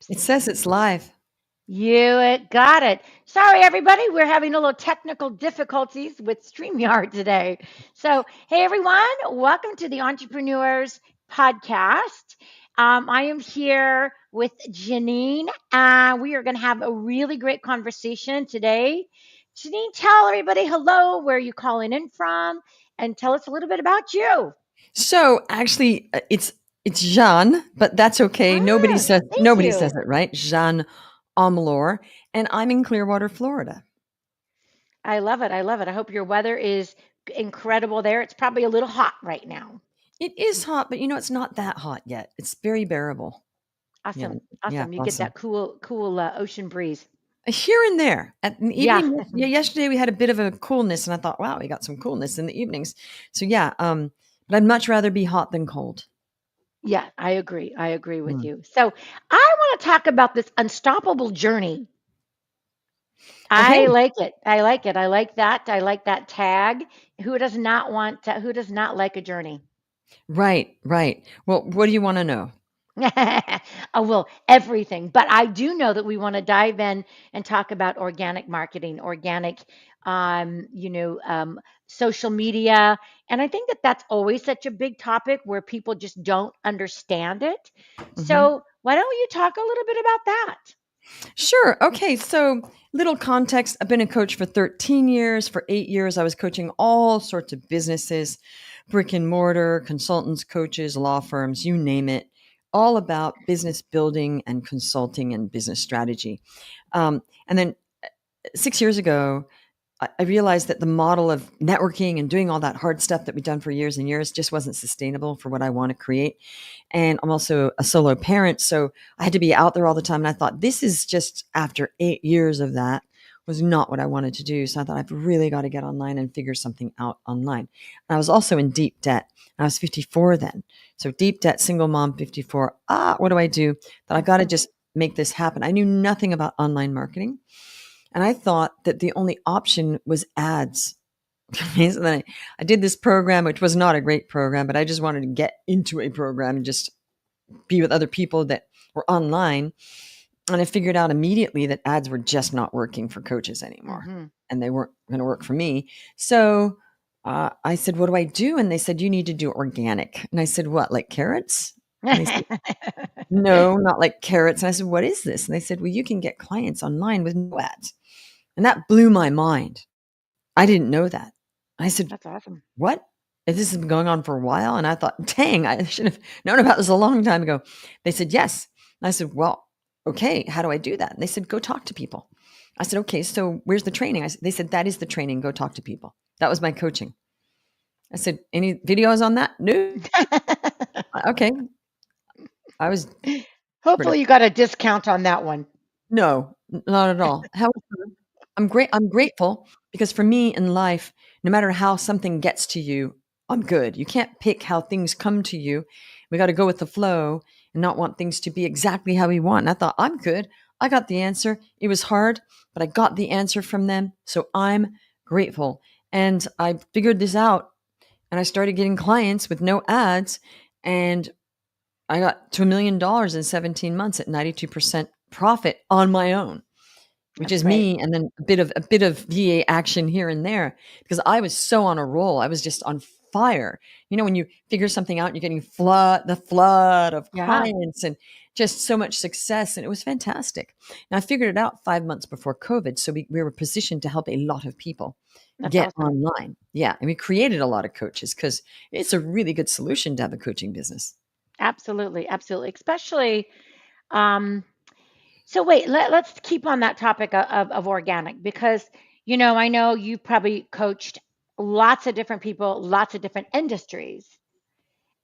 It says it's live. Got it. Sorry, everybody. We're having a little technical difficulties with StreamYard today. So, hey, everyone. Welcome to the Entrepreneurs Podcast. I am here with Janine. We are going to have a really great conversation today. Janine, tell everybody hello, where you calling in from, and tell us a little bit about you. So actually, it's Jeanne, but that's okay. Nobody Ah, says thank nobody says you. it right. Jeanne Omlor, and I'm in Clearwater, Florida. I love it. I love it. I hope your weather is incredible there. It's probably a little hot right now. It is hot, but it's not that hot yet. It's very bearable. Yeah, Awesome. yeah, Awesome. You get awesome. that cool ocean breeze. Here and there, at an Yeah. evening. Yeah, yesterday we had a bit of a coolness, and I thought, wow, we got some coolness in the evenings. So yeah, but I'd much rather be hot than cold. Yeah, I agree. I agree with Mm. you. So I want to talk about this unstoppable journey. Okay. I like it. I like it. I like that. I like that tag. Who does not like a journey? Right, right. Well, what do you want to know? Oh, well, everything. But I do know that we want to dive in and talk about organic marketing, organic, um, you know, um, social media. And I think that that's always such a big topic where people just don't understand it. Mhm. So why don't you talk a little bit about that? Sure. Okay. So, little context, I've been a coach for 13 years. For 8 years, I was coaching all sorts of businesses, brick and mortar, consultants, coaches, law firms, you name it, all about business building and consulting and business strategy. And then 6 years ago, I realized that the model of networking and doing all that hard stuff that we've done for years and years just wasn't sustainable for what I want to create. And I'm also a solo parent, so I had to be out there all the time. And I thought, this is just after 8 years of that was not what I wanted to do. So I thought, I've really got to get online and figure something out online. And I was also in deep debt. I was 54 then. So deep debt, single mom, 54. What do I do? That I got to just make this happen. I knew nothing about online marketing. And I thought that the only option was ads. Okay, so then I did this program, which was not a great program, but I just wanted to get into a program and just be with other people that were online. And I figured out immediately that ads were just not working for coaches anymore. Hmm. And they weren't going to work for me. So I said, what do I do? And they said, you need to do organic. And I said, what, like carrots? And they said, no, not like carrots. And I said, what is this? And they said, well, you can get clients online with no ads. And that blew my mind. I didn't know that. I said, That's awesome. what? If this has been going on for a while? And I thought, dang, I should have known about this a long time ago. They said, yes. And I said, well, okay, how do I do that? And they said, go talk to people. I said, okay, so where's the training? They said, that is the training. Go talk to people. That was my coaching. I said, any videos on that? No. Okay. I was desperate. Hopefully you got a discount on that one. No, not at all. However, I'm grateful because for me in life, no matter how something gets to you, I'm good. You can't pick how things come to you. We got to go with the flow and not want things to be exactly how we want. And I thought, I'm good. I got the answer. It was hard, but I got the answer from them. So I'm grateful. And I figured this out and I started getting clients with no ads. And I got to $1 million in 17 months at 92% profit on my own, which That's is great. me, and then a bit of VA action here and there because I was so on a roll. I was just on fire. When you figure something out, you're getting the flood of Yeah, clients and just so much success, and it was fantastic. And I figured it out 5 months before COVID, so we were positioned to help a lot of people that's get awesome. online. Yeah, and we created a lot of coaches because it's a really good solution to have a coaching business. Absolutely, absolutely. Especially, um, so wait, let's keep on that topic of organic because, I know you probably coached lots of different people, lots of different industries.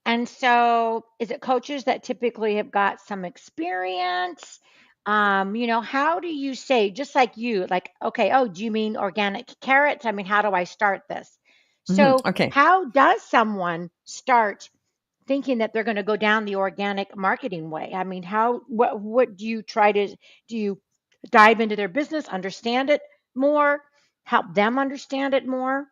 And so, is it coaches that typically have got some experience? How do you say, just like you, like, okay, oh, do you mean organic carrots? I mean, how do I start this? So, Okay. how does someone start thinking that they're going to go down the organic marketing way? I mean, what do you try to do? You dive into their business, understand it more, help them understand it more?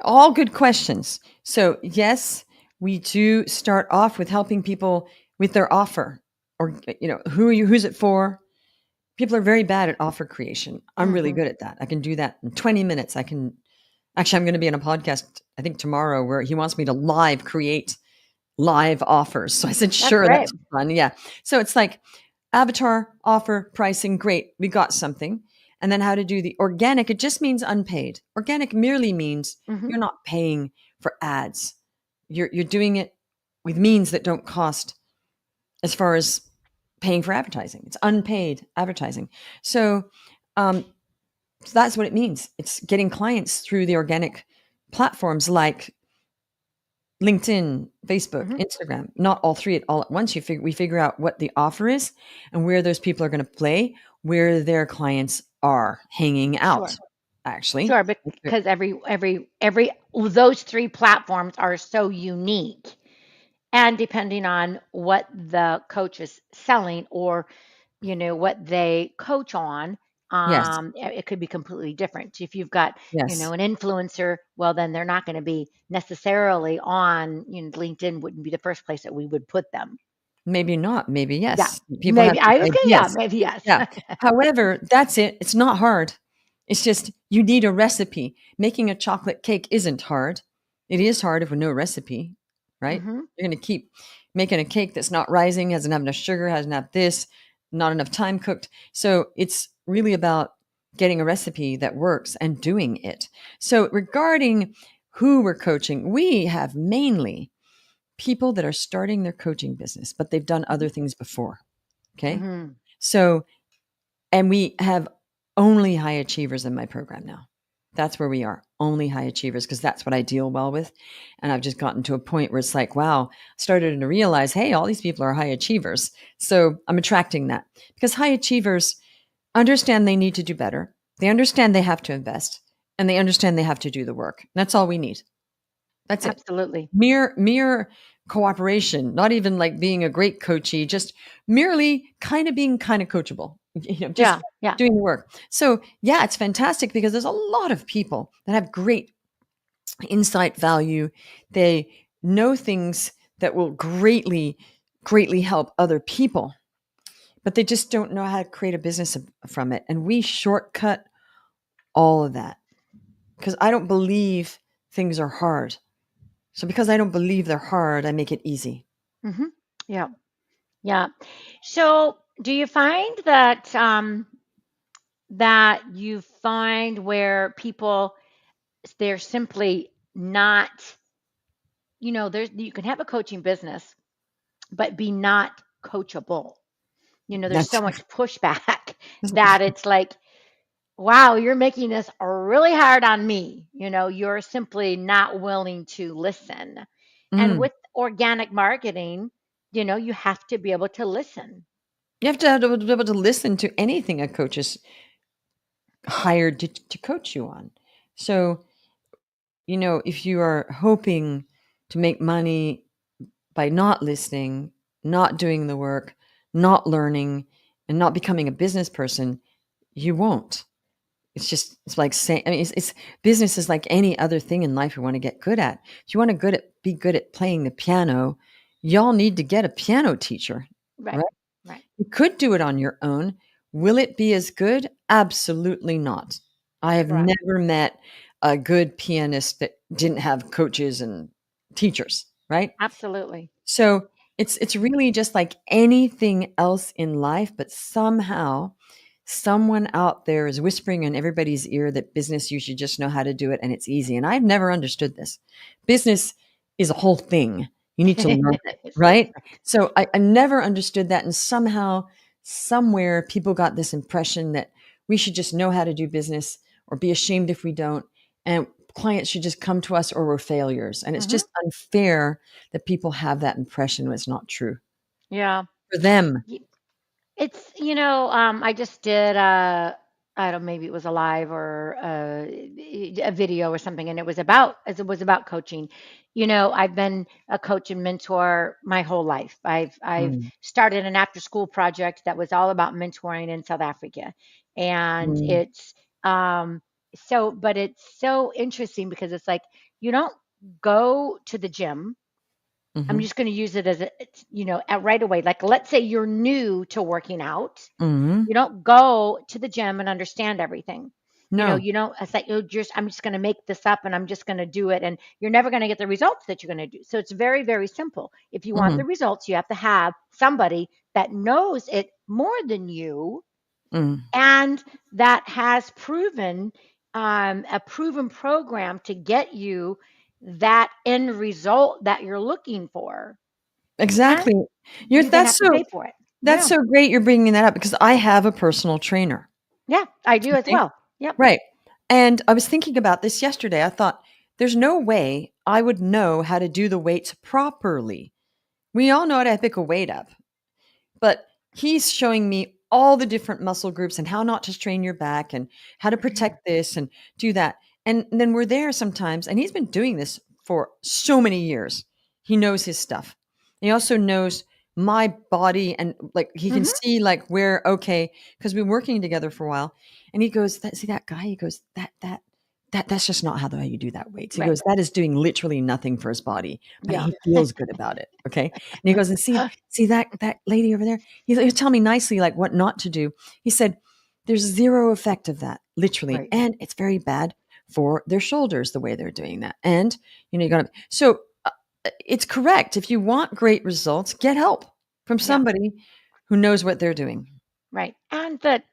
All good questions. So, yes, we do start off with helping people with their offer. or who's it for? People are very bad at offer creation. I'm really Hmm. good at that. I can do that in 20 minutes. I'm going to be in a podcast, I think tomorrow, where he wants me to live create live offers. So I said, That's sure, great. that's fun. Yeah. So it's like avatar, offer, pricing, great. We got something. And then how to do the organic, it just means unpaid. Organic merely means Hmm. you're not paying for ads. You're doing it with means that don't cost as far as paying for advertising. It's unpaid advertising. So, um, so that's what it means. It's getting clients through the organic platforms like LinkedIn, Facebook, Hmm. Instagram, not all three at all at once. We figure out what the offer is and where those people are going to play, where their clients are hanging out, Sure. actually. Sure, because every those three platforms are so unique. And depending on what the coach is selling or, what they coach on, Yes, it could be completely different. If you've got, yes. an influencer, well, then they're not going to be necessarily on, LinkedIn wouldn't be the first place that we would put them. Maybe not, maybe Yeah, yes. People have maybe. I was different going, yeah, ideas. maybe yes. Yeah. However, that's it. It's not hard. It's just you need a recipe. Making a chocolate cake isn't hard. It is hard if with no recipe, right? Hmm. You're going to keep making a cake that's not rising, hasn't have enough sugar, hasn't have this, not enough time cooked. So it's really about getting a recipe that works and doing it. So regarding who we're coaching, we have mainly people that are starting their coaching business, but they've done other things before. Okay. Hmm. So, and we have only high achievers in my program now. That's where we are, only high achievers, because that's what I deal well with. And I've just gotten to a point where it's like, wow, started to realize, hey, all these people are high achievers. So I'm attracting that because high achievers understand they need to do better. They understand they have to invest and they understand they have to do the work. That's all we need. That's it. Absolutely. Mere cooperation, not even like being a great coachee, just merely kind of being kind of coachable, just Yeah, yeah. doing the work. So yeah, it's fantastic because there's a lot of people that have great insight value. They know things that will greatly help other people, but they just don't know how to create a business from it. And we shortcut all of that because I don't believe things are hard. So because I don't believe they're hard, I make it easy. Hmm. Yeah, yeah. So, do you find that you find where people they're simply not, there's you can have a coaching business, but be not coachable. There's That's so much pushback that it's like, wow, you're making this really hard on me. You're simply not willing to listen. And mm. with organic marketing, you have to be able to listen. You have to be able to listen to anything a coach is hired to coach you on. So, if you are hoping to make money by not listening, not doing the work, not learning, and not becoming a business person, you won't. It's like saying, I mean, it's business is like any other thing in life we want to get good at. If you want to be good at playing the piano, y'all need to get a piano teacher, Right. right? Right. You could do it on your own. Will it be as good? Absolutely not. I have Correct. never met a good pianist that didn't have coaches and teachers, right? Absolutely. So it's really just like anything else in life, but somehow someone out there is whispering in everybody's ear that business, you should just know how to do it and it's easy. And I've never understood this. Business is a whole thing. You need to learn it, Yes, that's right? right. So I never understood that. And somehow, somewhere, people got this impression that we should just know how to do business or be ashamed if we don't. And clients should just come to us or we're failures. And it's Hmm. just unfair that people have that impression when it's not true Yeah. for them. It's, I just did, I don't know, maybe it was a live or a video or something, and it was about coaching. I've been a coach and mentor my whole life. I've Mm, started an after school project that was all about mentoring in South Africa, and mm, it's but it's so interesting because it's like you don't go to the gym I'm Mhm. just going to use it as right away. Like, let's say you're new to working out. Mhm. You don't go to the gym and understand everything. No. You don't, it's like, I'm just going to make this up and I'm just going to do it. And you're never going to get the results that you're going to do. So it's very, very simple. If you want the Mhm. results, you have to have somebody that knows it more than you Mm. and that has proven a proven program to get you that end result that you're looking for. And Exactly. You're you're going to have to pay for it. that's Yeah. so great you're bringing that up because I have a personal trainer. Yeah. I do as Okay? well. Yep. Right. And I was thinking about this yesterday. I thought, there's no way I would know how to do the weights properly. We all know how to pick a weight up, but he's showing me all the different muscle groups and how not to strain your back and how to protect this and do that. And then we're there sometimes, and he's been doing this for so many years. He knows his stuff. He also knows my body and like he can Hmm. see like where okay because we've been working together for a while. And he goes, see that guy? He goes, that's just not how the way you do that weights. He Right. goes, that is doing literally nothing for his body, but Yeah. he feels good about it. Okay. And he goes, and see that lady over there? He'll tell me nicely like what not to do. He said, there's zero effect of that, literally. Right. And it's very bad for their shoulders, the way they're doing that. And you gotta it's correct. If you want great results, get help from Yeah. somebody who knows what they're doing. Right. And that,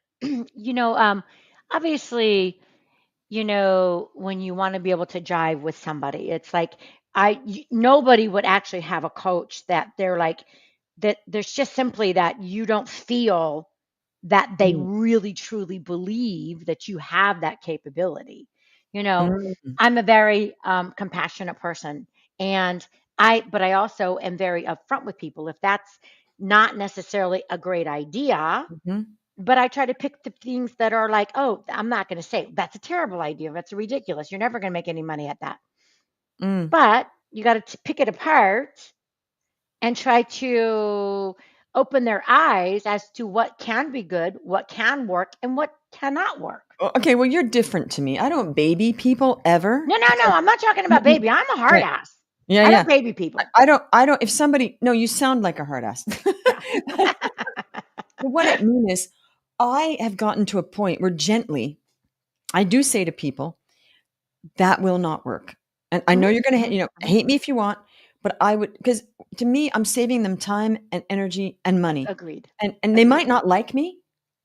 obviously, when you want to be able to jive with somebody, it's like nobody would actually have a coach that they're like that. There's just simply that you don't feel that they Mm, really truly believe that you have that capability. You know, mm, I'm a very compassionate person, and but I also am very upfront with people. If that's not necessarily a great idea, mhm, but I try to pick the things that are like, oh, I'm not going to say that's a terrible idea. That's ridiculous. You're never going to make any money at that. mm. But you got to pick it apart and try to open their eyes as to what can be good, what can work, and what cannot work. Okay, well, you're different to me. I don't baby people ever No, no, no. because I'm not talking about baby. I'm a hard right. ass. Yeah, I yeah. don't baby people. I don't if somebody no, you sound like a hard ass. Yeah. But what I mean is I have gotten to a point where gently I do say to people, that will not work. And I know Hmm. you're gonna Hmm. Hmm. hate me if you want, but I would because to me, I'm saving them time and energy and money. Agreed. And they Agreed. might not like me,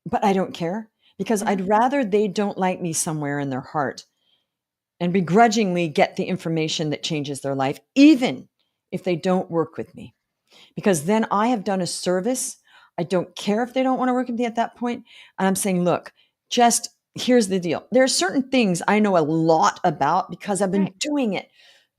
but I don't care because Hmm. I'd rather they don't like me somewhere in their heart and begrudgingly get the information that changes their life, even if they don't work with me. Because then I have done a service. I don't care if they don't want to work with me at that point. And I'm saying, look, just here's the deal. There are certain things I know a lot about because I've been Right. doing it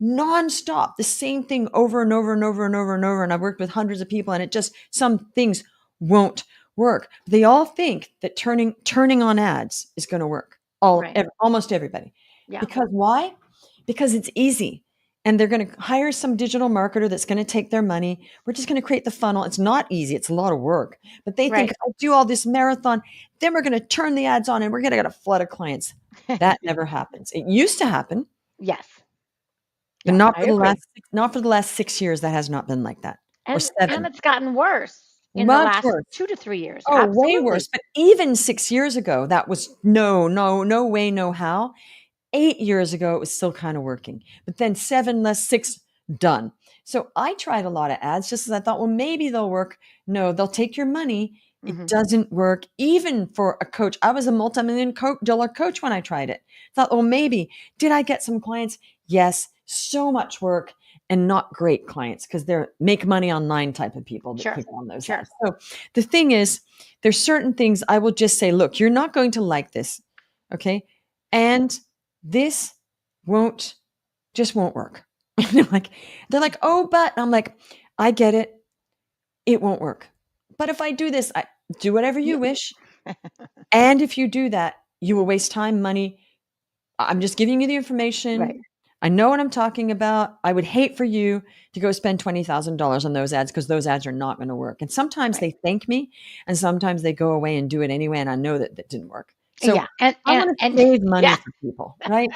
nonstop, the same thing over and over and over and over and over. And I've worked with hundreds of people, and it just some things won't work. They all think that turning on ads is going to work. Right. Almost everybody. Yeah. Because why? Because it's easy. And they're going to hire some digital marketer that's going to take their money. We're just going to create the funnel. It's not easy. It's a lot of work. But they think Right. if I do all this marathon, then we're going to turn the ads on and we're going to get a flood of clients. That never happens. It used to happen, Yes. but Yeah. I agree. not for the last 6 years. That has not been like that, or And 7. it's gotten worse in the Much last worse. 2 to 3 years. Oh, way worse. Absolutely. But even 6 years ago, that was no way, no how. 8 years ago, it was still kind of working. But then 7 less 6, done. So I tried a lot of ads just as I thought, well, maybe they'll work. No, they'll take your money. It Mhm. doesn't work, even for a coach. I was a multi-million dollar coach when I tried it. Thought, well, maybe. Did I get some clients? Yes. So much work and not great clients because they're make money online type of people that Sure. click on those Sure. ads. So the thing is, there's certain things I will just say, look, you're not going to like this. Okay. And this won't just won't work. They're like, oh, but I'm like, I get it. It won't work. But if I do this, I do whatever Yeah. you wish. And if you do that, you will waste time, money. I'm just giving you the information. Right. I know what I'm talking about. I would hate for you to go spend $20,000 on those ads because those ads are not going to work. And sometimes Right. they thank me and sometimes they go away and do it anyway. And I know that that didn't work. So Yeah. And I and want to and save money yeah. for people, right?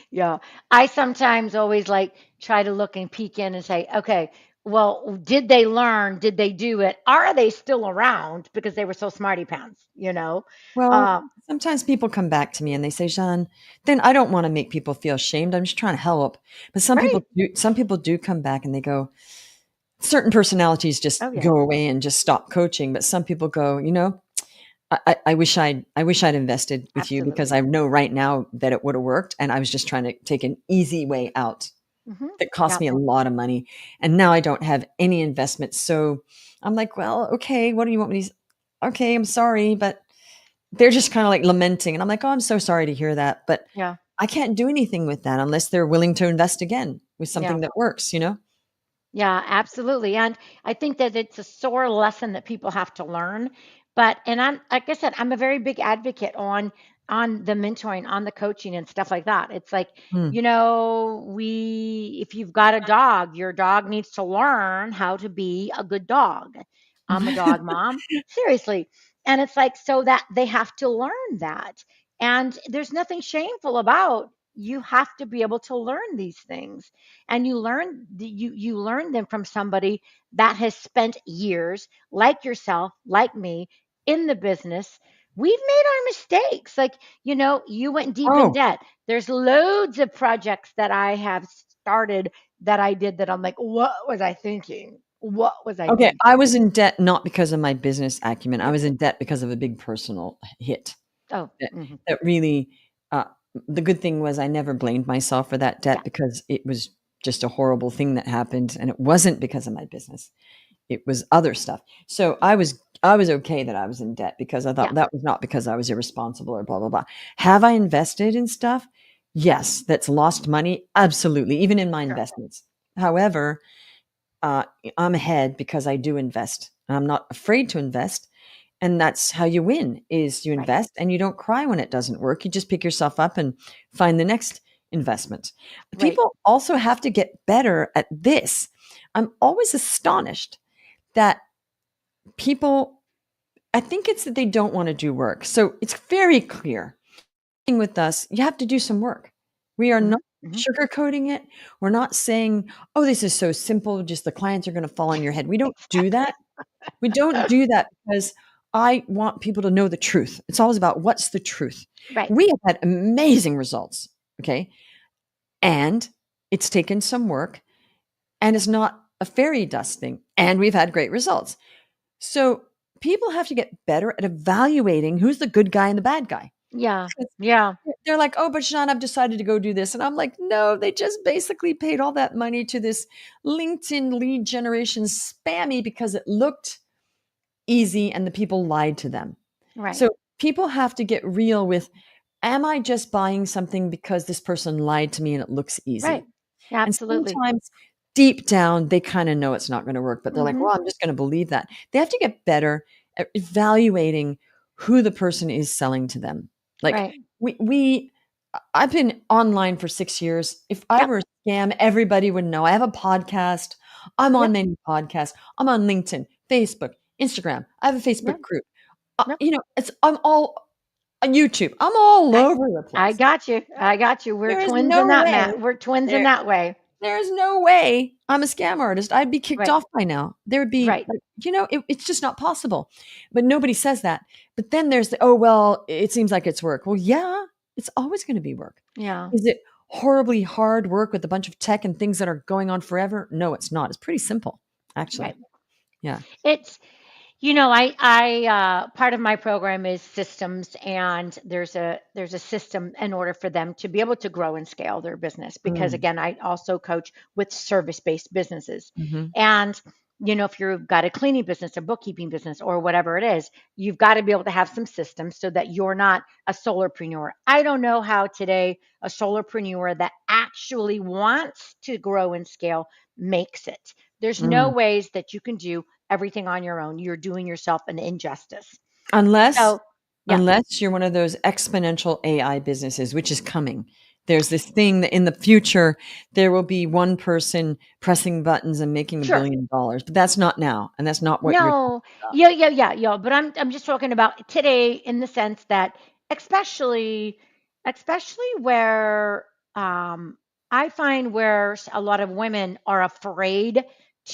Yeah. I sometimes always like try to look and peek in and say, okay, well, did they learn? Did they do it? Are they still around because they were so smarty pants, you know? Well, Um, sometimes people come back to me and they say, Jeanne, then I don't want to make people feel ashamed. I'm just trying to help. But right. some people do come back and they go, certain personalities just Oh, yeah. go away and just stop coaching. But some people go, I wish I'd invested with you because Absolutely. I know right now that it would have worked. And I was just trying to take an easy way out that cost Yeah. me a lot of money. And now I don't have any investment. So I'm like, well, okay, what do you want me to? Okay, I'm sorry, but they're just kind of like lamenting. And I'm like, oh, I'm so sorry to hear that. But Yeah. I can't do anything with that unless they're willing to invest again with Yeah. something that works, you know? Yeah, absolutely. And I think that it's a sore lesson that people have to learn. But and I'm like I said, I'm a very big advocate on the mentoring, on the coaching and stuff like that. It's like, Mm. we if you've got a dog, your dog needs to learn how to be a good dog. I'm a dog mom. Seriously. And it's like so that they have to learn that. And there's nothing shameful about you have to be able to learn these things and you learn them from somebody that has spent years like yourself like me in the business. We've made our mistakes, like you went deep in Oh, debt. There's loads of projects that I have started that I did that I'm like, what was I thinking, what was I okay. thinking? I was in debt not because of my business acumen. I Yep. was in debt because of a big personal hit Oh, that, hmm. that really, uh, the good thing was I never blamed myself for that Yeah. debt because it was just a horrible thing that happened. And it wasn't because of my business. It was other stuff. So I was okay that I was in debt because I Yeah. thought that was not because I was irresponsible or blah blah blah. Have I invested in stuff? Yes, that's lost money. Absolutely, even in my Sure. investments. However, uh, I'm ahead because I do invest. I'm not afraid to invest, and that's how you win. Is you Right. invest and you don't cry when it doesn't work. You just pick yourself up and find the next investment. Right. People also have to get better at this. I'm always astonished that people, I think it's that they don't want to do work. So it's very clear with us, you have to do some work. We are Hmm. not Hmm. sugarcoating it. We're not saying, oh, this is so simple, just the clients are going to fall on your head. We don't do Exactly. that. We don't do that because I want people to know the truth. It's always about what's the truth. Right. We have had amazing results. Okay. And it's taken some work and it's not a fairy dust thing. And we've had great results. So people have to get better at evaluating who's the good guy and the bad guy. Yeah. Yeah. They're like, "Oh, but Sean, I've decided to go do this." And I'm like, "No, they just basically paid all that money to this LinkedIn lead generation spammy because it looked easy and the people lied to them." Right. So people have to get real with, am I just buying something because this person lied to me and it looks Right. easy? And Absolutely. sometimes deep down, they kind of know it's not going to work, but they're like, Hmm. well, I'm just going to believe that. They have to get better at evaluating who the person is selling to them. Like Right. I've been online for 6 years. If I Yep. were a scam, everybody would know. I have a podcast. I'm on Yep. many podcasts. I'm on LinkedIn, Facebook, Instagram. I have a Yep. Facebook group. Yep. I'm all on YouTube. I'm all I over the I place. got you. I got you. We're There is twins in no that, way Matt. We're twins in there that way. there's no way I'm a scam artist. I'd be kicked Right. off by now. There would be, Right. like, it's just not possible. But nobody says that. But then there's the, oh, well, it seems like it's work. Well, yeah, it's always going to be work. Yeah. Is it horribly hard work with a bunch of tech and things that are going on forever? No, it's not. It's pretty simple, actually. Right. Yeah. It's I part of my program is systems, and there's a system in order for them to be able to grow and scale their business. Because Mm. again, I also coach with service-based businesses, Mhm. and if you've got a cleaning business, a bookkeeping business, or whatever it is, you've got to be able to have some systems so that you're not a solopreneur. I don't know how today a solopreneur that actually wants to grow and scale makes it. There's no Mm. ways that you can do everything on your own. You're doing yourself an injustice. Unless So, yeah, unless you're one of those exponential AI businesses, which is coming. There's this thing that in the future there will be one person pressing buttons and making sure. $1 billion, but that's not now, and that's not what you're No, talking about. yeah, yeah, yeah, yeah. But I'm just talking about today in the sense that especially especially where. um, I find where a lot of women are afraid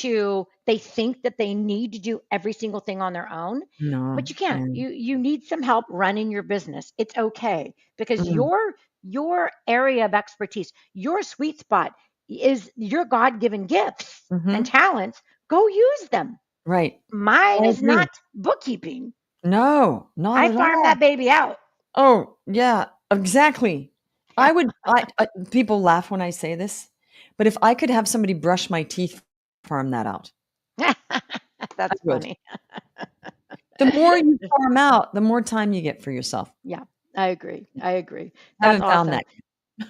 they think that they need to do every single thing on their own, but No. you can't. Yeah. You need some help running your business. It's okay because Mm. your area of expertise, your sweet spot is your God-given gifts and Mhm. talents. Go use them. Right. Mine I is agree. not bookkeeping. No, not I at farm that all. baby out. Oh, yeah, exactly. Yeah. I people laugh when I say this, but if I could have somebody brush my teeth, farm that out, I That's would. funny. The more you farm out, the more time you get for yourself. Yeah, I agree. I agree. That's Haven't found awesome.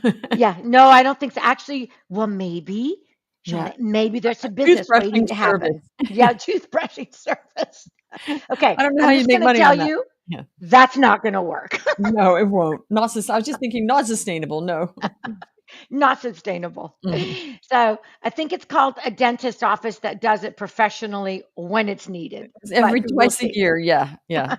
that yet. Yeah, no, I don't think so. Actually, well, maybe, Yeah, Shauna, maybe there's a business toothbrushing waiting to service. happen. Yeah, toothbrushing service. Okay, I don't know how I'm you just make going to money tell on that. you Yeah. that's not going to work. No, it won't. Not sus I was just thinking not sustainable, no. Not sustainable. Mhm. So I think it's called a dentist office that does it professionally when it's needed, It's but every we'll twice a see. year, yeah, yeah.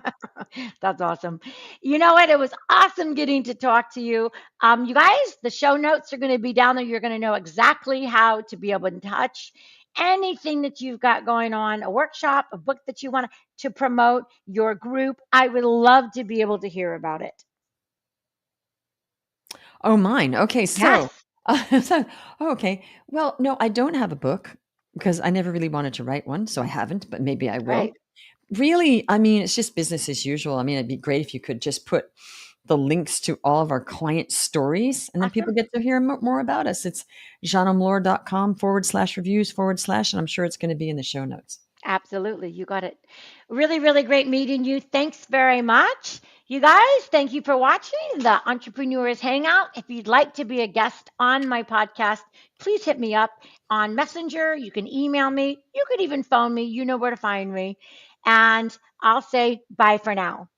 That's awesome. You know what? It was awesome getting to talk to you. You guys, the show notes are going to be down there. You're going to know exactly how to be able to touch anything that you've got going on, a workshop, a book that you want to promote, your group. I would love to be able to hear about it. Oh, mine. Okay, so, Yes. so oh, okay. Well, no, I don't have a book because I never really wanted to write one, so I haven't, but maybe I will. Right. Really, I mean, it's just business as usual. I mean, it'd be great if you could just put the links to all of our client stories, and then people Awesome. get to hear more about us. It's jeanneomlor.com/reviews/, and I'm sure it's going to be in the show notes. Absolutely. You got it. Really, really great meeting you. Thanks very much. You guys, thank you for watching the Entrepreneurs Hangout. If you'd like to be a guest on my podcast, please hit me up on Messenger. You can email me. You could even phone me. You know where to find me. And I'll say bye for now.